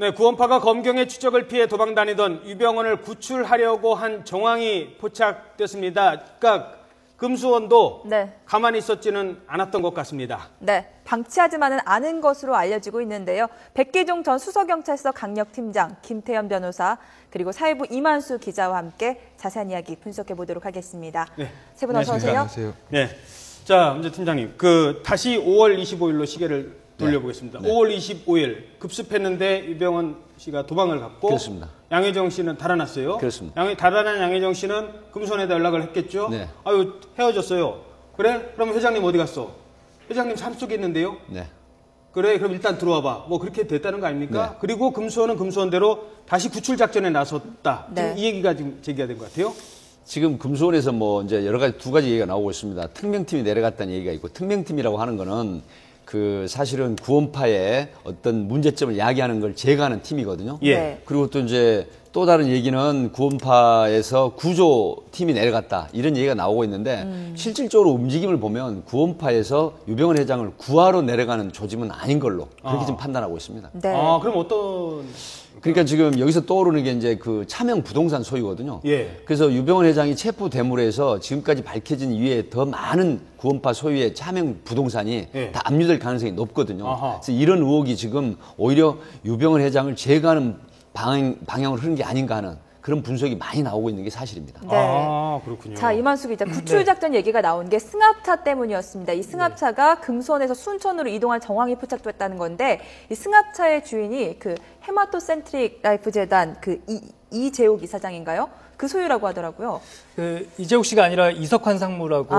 네, 구원파가 검경의 추적을 피해 도망다니던 유병헌을 구출하려고 한 정황이 포착됐습니다. 그러니까 금수원도 가만히 있었지는 않았던 것 같습니다. 네, 방치하지만은 않은 것으로 알려지고 있는데요. 백기종 전 수서경찰서 강력팀장, 김태현 변호사, 그리고 사회부 이만수 기자와 함께 자세한 이야기 분석해 보도록 하겠습니다. 네, 세 분 어서 오세요. 안녕하세요. 네, 자, 문제 팀장님, 다시 5월 25일로 시계를 돌려보겠습니다. 네. 5월 25일 급습했는데 유병헌 씨가 도망을 갔고 그렇습니다. 양혜정 씨는 달아났어요. 그렇습니다. 달아난 양혜정 씨는 금수원에다 연락을 했겠죠. 네. 아유, 헤어졌어요. 그래? 그럼 회장님 어디 갔어? 회장님 산속에 있는데요. 네. 그래, 그럼 일단 들어와 봐. 뭐 그렇게 됐다는 거 아닙니까? 네. 그리고 금수원은 금수원대로 다시 구출 작전에 나섰다. 네. 지금 이 얘기가 지금 제기가 된 것 같아요. 지금 금수원에서 뭐 이제 두 가지 얘기가 나오고 있습니다. 특명팀이 내려갔다는 얘기가 있고, 특명팀이라고 하는 거는 사실은 구원파의 어떤 문제점을 야기하는 걸 제거하는 팀이거든요. 예. 그리고 또 이제 또 다른 얘기는 구원파에서 구조팀이 내려갔다. 이런 얘기가 나오고 있는데, 실질적으로 움직임을 보면 구원파에서 유병헌 회장을 구하러 내려가는 조짐은 아닌 걸로 그렇게 좀 판단하고 있습니다. 네. 그럼 어떤. 그러니까 지금 여기서 떠오르는 게 이제 차명 부동산 소유거든요. 예. 그래서 유병헌 회장이 체포 대물에서 지금까지 밝혀진 이외에 더 많은 구원파 소유의 차명 부동산이 다 압류될 가능성이 높거든요. 그래서 이런 의혹이 지금 오히려 유병헌 회장을 제거하는 방향으로 흐른 게 아닌가 하는 그런 분석이 많이 나오고 있는 게 사실입니다. 네. 그렇군요. 자, 이만수 기자, 구출작전 얘기가 나온 게 승합차 때문이었습니다. 이 승합차가 금수원에서 순천으로 이동할 정황이 포착됐다는 건데, 이 승합차의 주인이 헤마토센트릭 라이프 재단 이재욱 이사장인가요? 그 소유라고 하더라고요. 이재욱 씨가 아니라 이석환 상무라고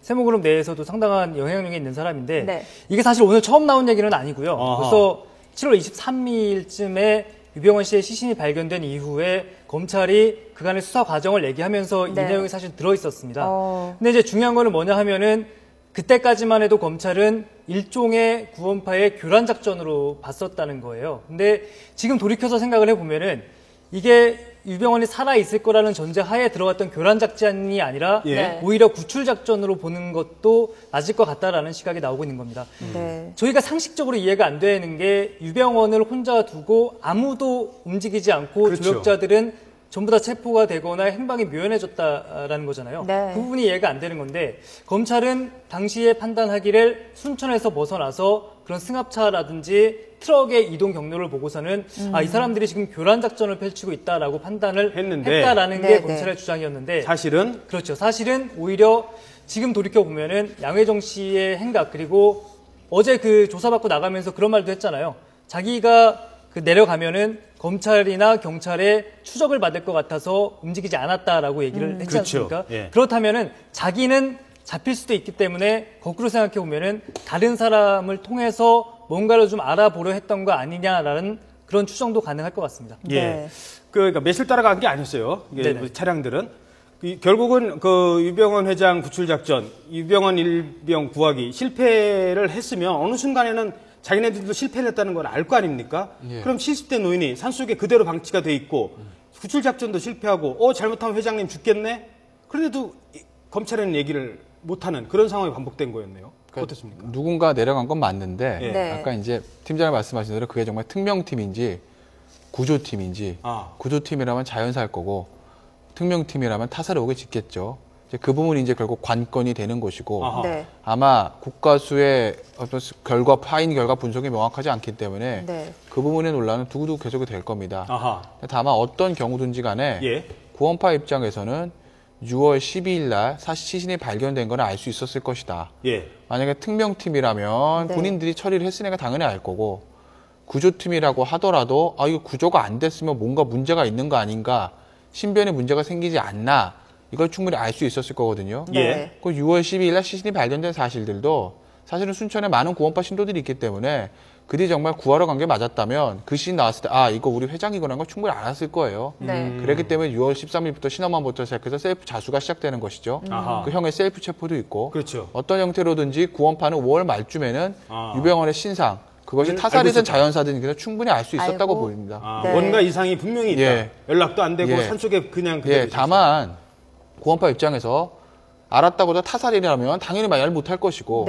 세모그룹 내에서도 상당한 영향력이 있는 사람인데, 이게 사실 오늘 처음 나온 얘기는 아니고요. 벌써 7월 23일쯤에 유병헌 씨의 시신이 발견된 이후에 검찰이 그간의 수사 과정을 얘기하면서 이 내용이 사실 들어있었습니다. 근데 이제 중요한 거는 뭐냐 하면은 그때까지만 해도 검찰은 일종의 구원파의 교란 작전으로 봤었다는 거예요. 근데 지금 돌이켜서 생각을 해보면은 이게 유병헌이 살아있을 거라는 전제하에 들어갔던 교란 작전이 아니라 오히려 구출 작전으로 보는 것도 맞을 것 같다라는 시각이 나오고 있는 겁니다. 저희가 상식적으로 이해가 안 되는 게 유병헌을 혼자 두고 아무도 움직이지 않고 조력자들은 전부 다 체포가 되거나 행방이 묘연해졌다라는 거잖아요. 그 부분이 이해가 안 되는 건데, 검찰은 당시에 판단하기를 순천에서 벗어나서 그런 승합차라든지 트럭의 이동 경로를 보고서는 이 사람들이 지금 교란 작전을 펼치고 있다라고 판단을 했다라는 게 검찰의 주장이었는데, 사실은 그렇죠. 사실은 오히려 지금 돌이켜 보면은 양혜정 씨의 행각, 그리고 어제 조사받고 나가면서 그런 말도 했잖아요. 자기가 내려가면은 검찰이나 경찰에 추적을 받을 것 같아서 움직이지 않았다라고 얘기를 했지 않습니까? 그렇다면은 자기는 잡힐 수도 있기 때문에 거꾸로 생각해 보면은 다른 사람을 통해서 뭔가를 좀 알아보려 했던 거 아니냐라는 그런 추정도 가능할 것 같습니다. 그러니까 매실 따라간 게 아니었어요. 이게 차량들은 결국은 유병헌 회장 구출 작전, 유병헌 일병 구하기 실패를 했으면 어느 순간에는 자기네들도 실패를 했다는 걸 알 거 아닙니까? 그럼 70대 노인이 산속에 그대로 방치가 돼 있고 구출 작전도 실패하고 잘못하면 회장님 죽겠네? 그런데도 검찰에는 얘기를 못하는 그런 상황이 반복된 거였네요. 그러니까 어떻습니까? 누군가 내려간 건 맞는데 아까 이제 팀장이 말씀하신 대로 그게 정말 특명팀인지 구조팀인지 구조팀이라면 자연사일 거고 특명팀이라면 타사를 오게 짓겠죠. 그 부분이 이제 결국 관건이 되는 것이고 아마 국가수의 어떤 파인 결과 분석이 명확하지 않기 때문에 그 부분의 논란은 두고두고 계속이 될 겁니다. 다만 어떤 경우든지 간에 구원파 입장에서는 6월 12일 날 시신이 발견된 건 알 수 있었을 것이다. 만약에 특명팀이라면 본인들이 처리를 했으니까 당연히 알 거고, 구조팀이라고 하더라도 이거 구조가 안 됐으면 뭔가 문제가 있는 거 아닌가, 신변에 문제가 생기지 않나, 이걸 충분히 알 수 있었을 거거든요. 그 6월 12일 날 시신이 발견된 사실들도 사실은 순천에 많은 구원파 신도들이 있기 때문에 그들이 정말 구하러 간 게 맞았다면 그 시신 나왔을 때 이거 우리 회장이거라는 걸 충분히 알았을 거예요. 그랬기 때문에 6월 13일부터 신엄환부터 시작해서 셀프 자수가 시작되는 것이죠. 그 형의 셀프 체포도 있고 어떤 형태로든지 구원파는 5월 말쯤에는 유병헌의 신상, 그것이 타살이든 자연사든 충분히 알 수 있었다고 보입니다. 뭔가 이상이 분명히 있다. 연락도 안 되고 산속에 그냥 그대로 다만 구원파 입장에서 알았다고 해도 타살이라면 당연히 말을 못할 것이고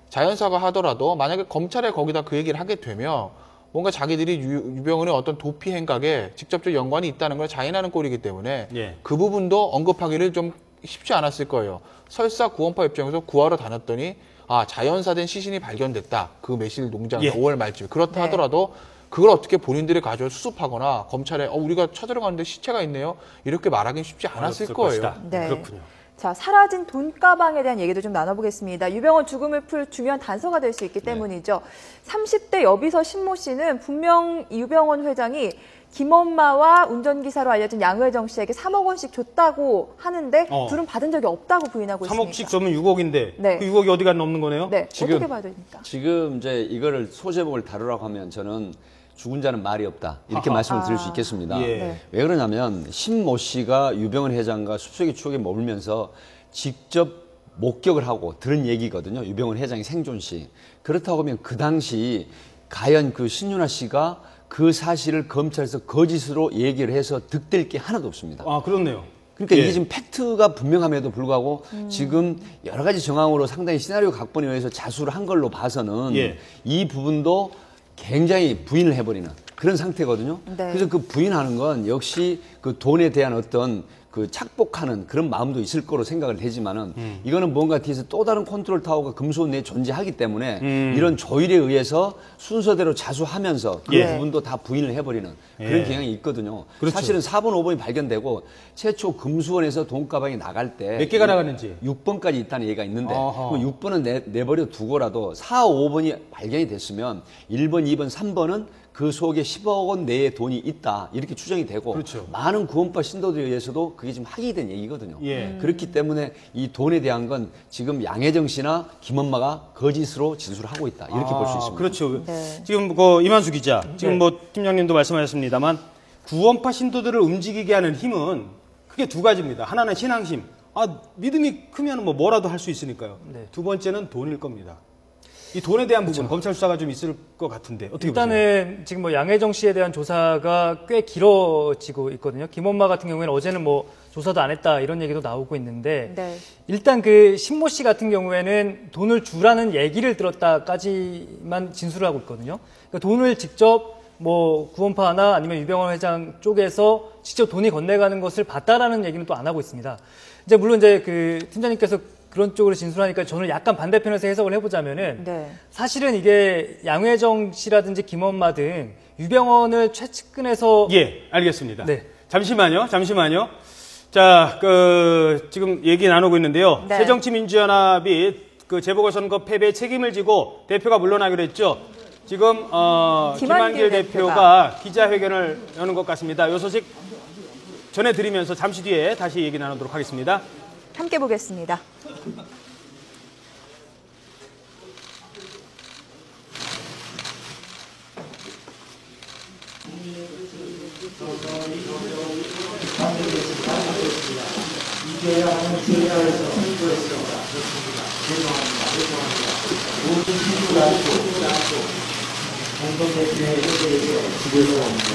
자연사가 하더라도 만약에 검찰에 거기다 그 얘기를 하게 되면 뭔가 자기들이 유병헌의 어떤 도피 행각에 직접적 연관이 있다는 걸 자인하는 꼴이기 때문에 그 부분도 언급하기를 좀 쉽지 않았을 거예요. 설사 구원파 입장에서 구하러 다녔더니 자연사된 시신이 발견됐다. 그 매실 농장 5월 말쯤. 그렇다 하더라도 그걸 어떻게 본인들이 가져와 수습하거나 검찰에 우리가 찾으러 갔는데 시체가 있네요. 이렇게 말하기는 쉽지 않았을 거예요. 네. 그렇군요. 자, 사라진 돈가방에 대한 얘기도 좀 나눠보겠습니다. 유병헌 죽음을 풀 중요한 단서가 될 수 있기 때문이죠. 30대 여비서 신모 씨는 분명 유병헌 회장이 김엄마와 운전기사로 알려진 양회정 씨에게 3억 원씩 줬다고 하는데 둘은 받은 적이 없다고 부인하고 있습니다. 3억씩 주면 6억인데 그 6억이 어디가 넘는 거네요? 네, 어떻게 봐야 됩니까? 지금 이제 이거를 소제목을 다루라고 하면 저는 죽은 자는 말이 없다 이렇게 말씀을 드릴 수 있겠습니다. 왜 그러냐면 신모 씨가 유병헌 회장과 숲속의 추억에 머물면서 직접 목격을 하고 들은 얘기거든요. 유병헌 회장의 생존 시. 그렇다고 하면 그 당시 과연 그 신윤아 씨가 그 사실을 검찰에서 거짓으로 얘기를 해서 득될 게 하나도 없습니다. 그렇네요. 그러니까 이게 지금 팩트가 분명함에도 불구하고 지금 여러 가지 정황으로 상당히 시나리오 각본에 의해서 자수를 한 걸로 봐서는 이 부분도 굉장히 부인을 해버리는 그런 상태거든요. 그래서 그 부인하는 건 역시 그 돈에 대한 어떤 그 착복하는 그런 마음도 있을 거로 생각을 되지만은 이거는 뭔가 뒤에서 또 다른 컨트롤 타워가 금손 내에 존재하기 때문에 이런 조율에 의해서 순서대로 자수하면서 그 부분도 다 부인을 해버리는 그런 경향이 있거든요. 그렇죠. 사실은 4번, 5번이 발견되고 최초 금수원에서 돈가방이 나갈 때 몇 개가 나갔는지 6번까지 있다는 얘기가 있는데 6번은 내버려 두고라도 4, 5번이 발견이 됐으면 1번, 2번, 3번은 그 속에 10억 원 내의 돈이 있다 이렇게 추정이 되고 많은 구원파 신도들에 의해서도 그게 지금 확인된 얘기거든요. 그렇기 때문에 이 돈에 대한 건 지금 양혜정 씨나 김엄마가 거짓으로 진술을 하고 있다 이렇게 볼 수 있습니다. 그렇죠. 지금 이만수 기자 지금 팀장님도 말씀하셨습니다만 구원파 신도들을 움직이게 하는 힘은 크게 두 가지입니다. 하나는 신앙심. 믿음이 크면 뭐라도 할 수 있으니까요. 두 번째는 돈일 겁니다. 이 돈에 대한 부분 검찰 수사가 좀 있을 것 같은데 어떻게 일단은 보세요? 지금 양혜정 씨에 대한 조사가 꽤 길어지고 있거든요. 김엄마 같은 경우에는 어제는 조사도 안 했다 이런 얘기도 나오고 있는데 일단 그 신모 씨 같은 경우에는 돈을 주라는 얘기를 들었다까지만 진술을 하고 있거든요. 그러니까 돈을 직접 구원파나 아니면 유병헌 회장 쪽에서 직접 돈이 건네가는 것을 봤다라는 얘기는 또 안 하고 있습니다. 물론 그 팀장님께서 그런 쪽으로 진술하니까 저는 약간 반대편에서 해석을 해보자면은 사실은 이게 양회정 씨라든지 김엄마 등 유병헌을 최측근에서 알겠습니다. 잠시만요. 자, 지금 얘기 나누고 있는데요. 새정치민주연합이 그 재보궐선거 패배에 책임을 지고 대표가 물러나기로 했죠. 지금 김한길 대표가 기자회견을 여는 것 같습니다. 이 소식 전해드리면서 잠시 뒤에 다시 얘기 나누도록 하겠습니다. 함께 보겠습니다.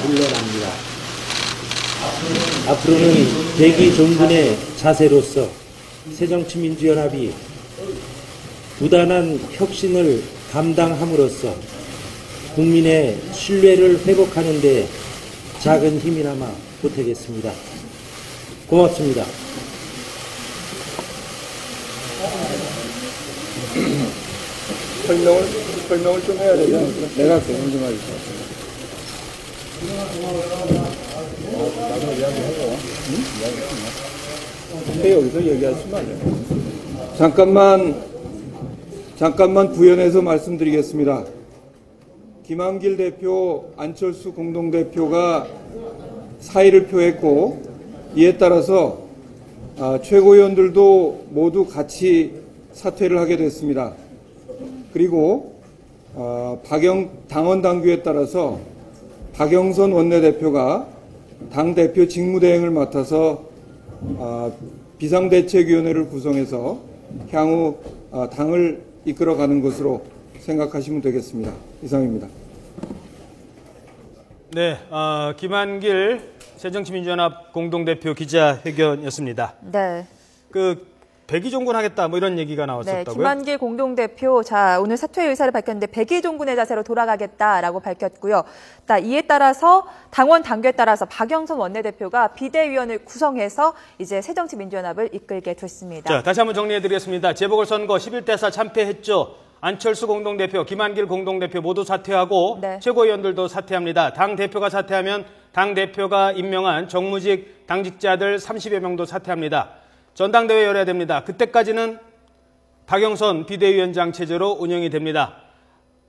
물러납니다. 앞으로는 대기 종군의 자세로서 새정치민주연합이 부단한 혁신을 감당함으로써 국민의 신뢰를 회복하는 데 작은 힘이나마 보태겠습니다. 고맙습니다. 설명을 좀 해야 되죠. 내가 설명 좀 하겠습니다. 나도 이야기하고, 근데 여기서 얘기하시면 안 돼요. 잠깐만 부연해서 말씀드리겠습니다. 김한길 대표, 안철수 공동대표가 사의를 표했고 이에 따라서 최고위원들도 모두 같이 사퇴를 하게 됐습니다. 그리고 당원 당규에 따라서 박영선 원내대표가 당대표 직무대행을 맡아서 비상대책위원회를 구성해서 향후 당을 이끌어가는 것으로 생각하시면 되겠습니다. 이상입니다. 네, 김한길 새정치민주연합 공동대표 기자회견이었습니다. 네. 백의종군하겠다 뭐 이런 얘기가 나왔었다고요? 네, 김한길 공동대표 자 오늘 사퇴 의사를 밝혔는데 백의종군의 자세로 돌아가겠다라고 밝혔고요. 이에 따라서 당원 당규에 따라서 박영선 원내대표가 비대위원을 구성해서 이제 새정치민주연합을 이끌게 됐습니다. 자, 다시 한번 정리해드리겠습니다. 재보궐선거 11대4 참패했죠. 안철수 공동대표, 김한길 공동대표 모두 사퇴하고 네. 최고위원들도 사퇴합니다. 당대표가 사퇴하면 당대표가 임명한 정무직 당직자들 30여 명도 사퇴합니다. 전당대회 열어야 됩니다. 그때까지는 박영선 비대위원장 체제로 운영이 됩니다.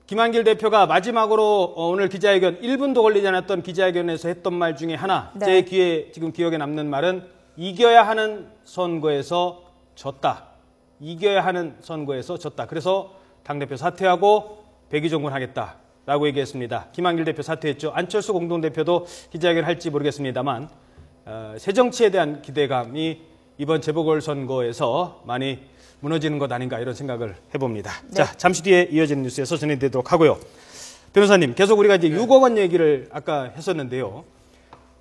김한길 대표가 마지막으로 오늘 기자회견 1분도 걸리지 않았던 기자회견에서 했던 말 중에 하나 네. 제 귀에 지금 기억에 남는 말은 이겨야 하는 선거에서 졌다. 이겨야 하는 선거에서 졌다. 그래서 당대표 사퇴하고 백의종군 하겠다라고 얘기했습니다. 김한길 대표 사퇴했죠. 안철수 공동대표도 기자회견을 할지 모르겠습니다만 새정치에 대한 기대감이 이번 재보궐선거에서 많이 무너지는 것 아닌가 이런 생각을 해봅니다. 네. 자, 잠시 뒤에 이어지는 뉴스에서 전해드리도록 하고요. 변호사님, 계속 우리가 이제 6억 원 얘기를 아까 했었는데요.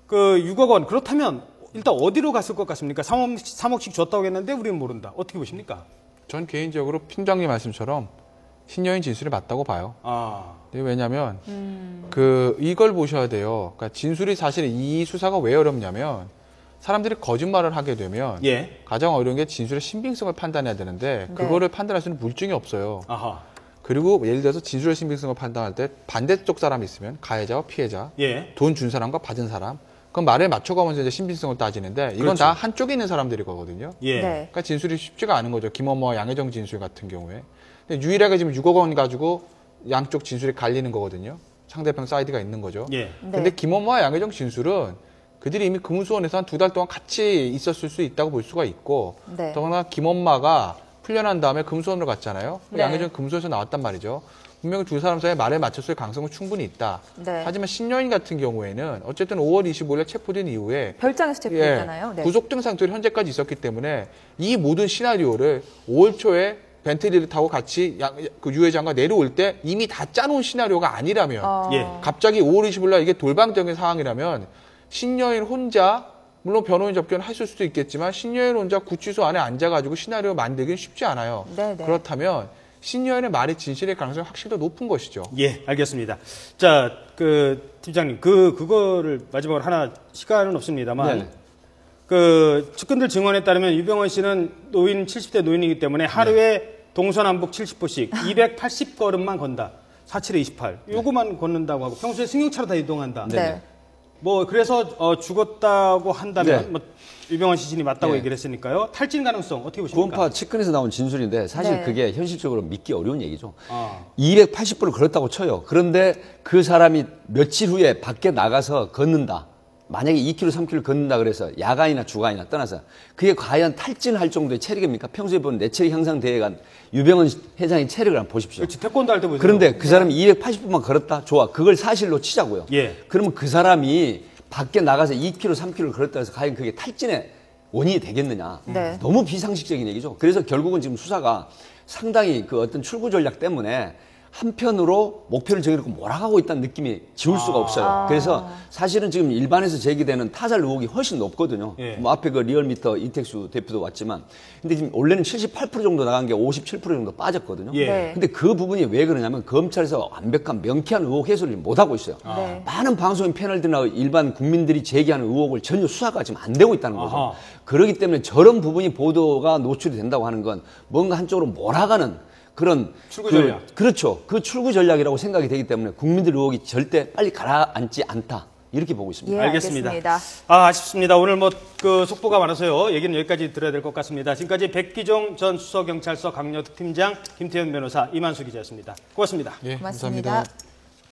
그 6억 원 그렇다면 일단 어디로 갔을 것 같습니까? 3억씩 줬다고 했는데 우리는 모른다. 어떻게 보십니까? 전 개인적으로 팀장님 말씀처럼 신여인 진술이 맞다고 봐요. 왜냐하면 이걸 보셔야 돼요. 그러니까 진술이 사실 이 수사가 왜 어렵냐면 사람들이 거짓말을 하게 되면 예. 가장 어려운 게 진술의 신빙성을 판단해야 되는데 네. 그거를 판단할 수 있는 물증이 없어요. 아하. 그리고 예를 들어서 진술의 신빙성을 판단할 때 반대쪽 사람이 있으면 가해자와 피해자, 예. 돈 준 사람과 받은 사람 그럼 말에 맞춰가면서 이제 신빙성을 따지는데 이건 그렇죠. 다 한쪽에 있는 사람들이거든요. 예. 네. 그러니까 진술이 쉽지가 않은 거죠. 김어머와 양혜정 진술 같은 경우에. 근데 유일하게 지금 6억 원 가지고 양쪽 진술이 갈리는 거거든요. 상대방 사이드가 있는 거죠. 예. 근데 김어머와 양혜정 진술은 그들이 이미 금수원에서 한 2달 동안 같이 있었을 수 있다고 볼 수가 있고 네. 더구나 김엄마가 풀려난 다음에 금수원으로 갔잖아요. 네. 양혜정 금수원에서 나왔단 말이죠. 분명히 두 사람 사이에 말에 맞췄을 가능성은 충분히 있다. 네. 하지만 신여인 같은 경우에는 어쨌든 5월 25일에 체포된 이후에 별장에서 체포됐잖아요. 네. 구속된 상태로 현재까지 있었기 때문에 이 모든 시나리오를 5월 초에 벤틀리를 타고 같이 유 회장과 내려올 때 이미 다 짜놓은 시나리오가 아니라면 갑자기 5월 25일 날 이게 돌방적인 상황이라면 신여인 혼자 물론 변호인 접견을 했을 수도 있겠지만 신여인 혼자 구치소 안에 앉아가지고 시나리오 만들기는 쉽지 않아요. 네네. 그렇다면 신여인의 말이 진실일 가능성이 확실히 더 높은 것이죠. 예, 알겠습니다. 자, 팀장님, 그거를 마지막으로 하나 시간은 없습니다만 네. 측근들 증언에 따르면 유병헌 씨는 70대 노인이기 때문에 하루에 네. 동서남북 70보씩 280걸음만 건다. 47에 28. 요거만 걷는다고 하고 평소에 승용차로 다 이동한다. 네. 그래서 죽었다고 한다면 네. 유병헌 시신이 맞다고 얘기를 했으니까요. 탈진 가능성 어떻게 보십니까? 구원파 측근에서 나온 진술인데 사실 네. 그게 현실적으로 믿기 어려운 얘기죠. 280분을 걸었다고 쳐요. 그런데 그 사람이 며칠 후에 밖에 나가서 걷는다. 만약에 2km, 3km 걷는다 그래서 야간이나 주간이나 떠나서 그게 과연 탈진할 정도의 체력입니까? 평소에 본 내체력 향상 대회에 간 유병헌 회장의 체력을 한번 보십시오. 그렇지, 태권도 할 때 보세요. 그런데 그 사람이 280분만 걸었다? 좋아. 그걸 사실로 치자고요. 예. 그러면 그 사람이 밖에 나가서 2km, 3km를 걸었다 해서 과연 그게 탈진의 원인이 되겠느냐. 네. 너무 비상식적인 얘기죠. 그래서 결국은 지금 수사가 상당히 어떤 출구 전략 때문에 한편으로 목표를 정해놓고 몰아가고 있다는 느낌이 지울 수가 없어요. 그래서 사실은 지금 일반에서 제기되는 타살 의혹이 훨씬 높거든요. 예. 앞에 리얼미터 이택수 대표도 왔지만 근데 지금 원래는 78% 정도 나간 게 57% 정도 빠졌거든요. 예. 근데 그 부분이 왜 그러냐면 검찰에서 완벽한 명쾌한 의혹 해소를 못하고 있어요. 네. 많은 방송인 패널들이나 일반 국민들이 제기하는 의혹을 전혀 수사가 지금 안 되고 있다는 거죠. 아하. 그렇기 때문에 저런 부분이 보도가 노출이 된다고 하는 건 뭔가 한쪽으로 몰아가는 그런 출구 전략. 그렇죠. 그 출구 전략이라고 생각이 되기 때문에 국민들 의혹이 절대 빨리 가라앉지 않다. 이렇게 보고 있습니다. 예, 알겠습니다. 아쉽습니다. 오늘 속보가 많아서요. 얘기는 여기까지 들어야 될 것 같습니다. 지금까지 백기종 전 수서경찰서 강력특팀장, 김태현 변호사, 이만수 기자였습니다. 고맙습니다. 예, 고맙습니다. 감사합니다.